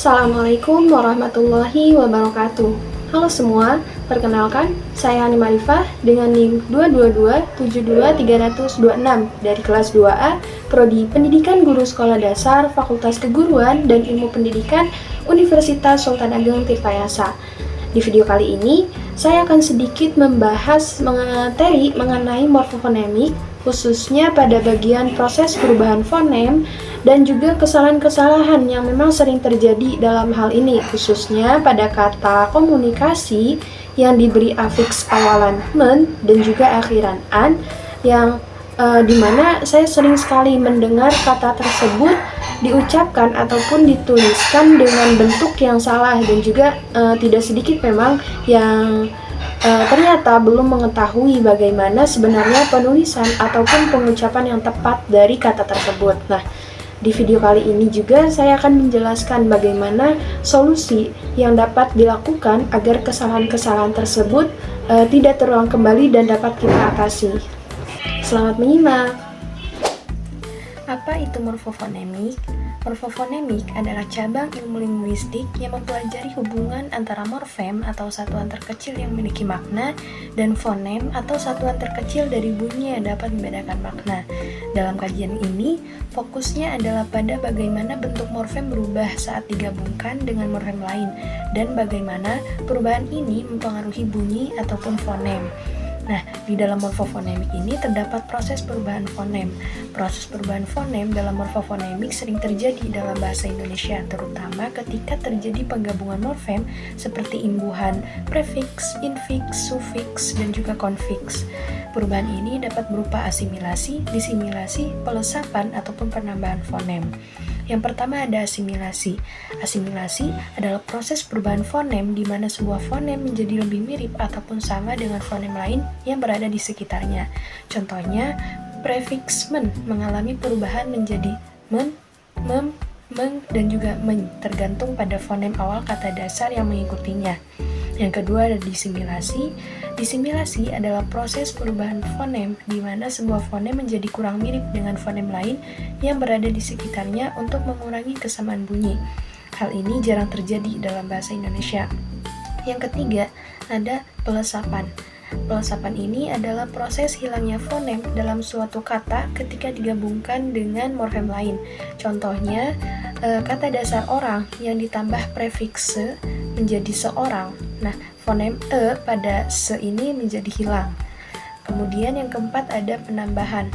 Assalamualaikum warahmatullahi wabarakatuh. Halo semua, perkenalkan saya Hani Marifah dengan NIM 222723026 dari kelas 2A Prodi Pendidikan Guru Sekolah Dasar Fakultas Keguruan dan Ilmu Pendidikan Universitas Sultan Ageng Tirtayasa. Di video kali ini, saya akan sedikit membahas materi mengenai morfofonemik, khususnya pada bagian proses perubahan fonem dan juga kesalahan-kesalahan yang memang sering terjadi dalam hal ini, khususnya pada kata komunikasi yang diberi afiks awalan men dan juga akhiran an, yang dimana saya sering sekali mendengar kata tersebut diucapkan ataupun dituliskan dengan bentuk yang salah, dan juga tidak sedikit memang yang ternyata belum mengetahui bagaimana sebenarnya penulisan ataupun pengucapan yang tepat dari kata tersebut. Nah, di video kali ini juga saya akan menjelaskan bagaimana solusi yang dapat dilakukan agar kesalahan-kesalahan tersebut tidak terulang kembali dan dapat kita atasi. Selamat menyimak. Apa itu morfofonemik? Morfofonemik adalah cabang ilmu linguistik yang mempelajari hubungan antara morfem atau satuan terkecil yang memiliki makna dan fonem atau satuan terkecil dari bunyi yang dapat membedakan makna. Dalam kajian ini, fokusnya adalah pada bagaimana bentuk morfem berubah saat digabungkan dengan morfem lain dan bagaimana perubahan ini mempengaruhi bunyi ataupun fonem. Nah, di dalam morfofonemik ini terdapat proses perubahan fonem. Proses perubahan fonem dalam morfofonemik sering terjadi dalam bahasa Indonesia, terutama ketika terjadi penggabungan morfem seperti imbuhan prefiks, infiks, sufiks, dan juga konfiks. Perubahan ini dapat berupa asimilasi, disimilasi, pelesapan, ataupun penambahan fonem. Yang pertama ada asimilasi. Asimilasi adalah proses perubahan fonem di mana sebuah fonem menjadi lebih mirip ataupun sama dengan fonem lain yang berada di sekitarnya. Contohnya, prefiks men mengalami perubahan menjadi men, mem, meng, dan juga men, tergantung pada fonem awal kata dasar yang mengikutinya. Yang kedua ada disimilasi. Disimilasi adalah proses perubahan fonem di mana sebuah fonem menjadi kurang mirip dengan fonem lain yang berada di sekitarnya untuk mengurangi kesamaan bunyi. Hal ini jarang terjadi dalam bahasa Indonesia. Yang ketiga ada pelesapan. Pelesapan ini adalah proses hilangnya fonem dalam suatu kata ketika digabungkan dengan morfem lain. Contohnya, kata dasar orang yang ditambah prefiks se menjadi seorang. Nah, fonem e pada se ini menjadi hilang. Kemudian yang keempat ada penambahan.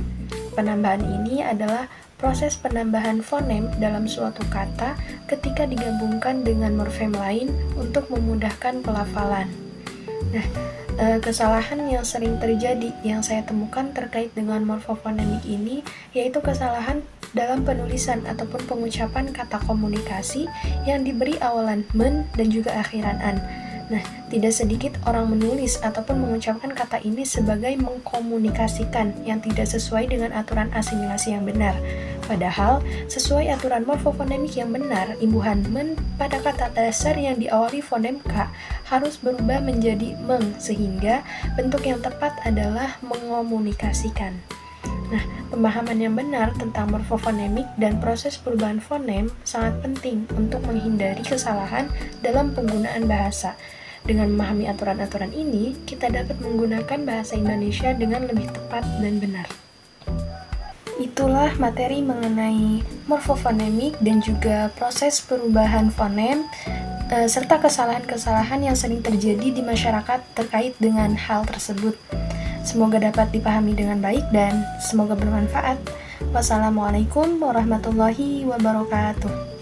Penambahan ini adalah proses penambahan fonem dalam suatu kata ketika digabungkan dengan morfem lain untuk memudahkan pelafalan. Nah, kesalahan yang sering terjadi yang saya temukan terkait dengan morfofonemik ini yaitu kesalahan dalam penulisan ataupun pengucapan kata komunikasi yang diberi awalan men dan juga akhiran an. Nah, tidak sedikit orang menulis ataupun mengucapkan kata ini sebagai mengkomunikasikan yang tidak sesuai dengan aturan asimilasi yang benar. Padahal, sesuai aturan morfofonemik yang benar, imbuhan men pada kata dasar yang diawali fonem k harus berubah menjadi meng, sehingga bentuk yang tepat adalah mengomunikasikan. Nah, pemahaman yang benar tentang morfofonemik dan proses perubahan fonem sangat penting untuk menghindari kesalahan dalam penggunaan bahasa. Dengan memahami aturan-aturan ini, kita dapat menggunakan bahasa Indonesia dengan lebih tepat dan benar. Itulah materi mengenai morfofonemik dan juga proses perubahan fonem, serta kesalahan-kesalahan yang sering terjadi di masyarakat terkait dengan hal tersebut. Semoga dapat dipahami dengan baik dan semoga bermanfaat. Wassalamualaikum warahmatullahi wabarakatuh.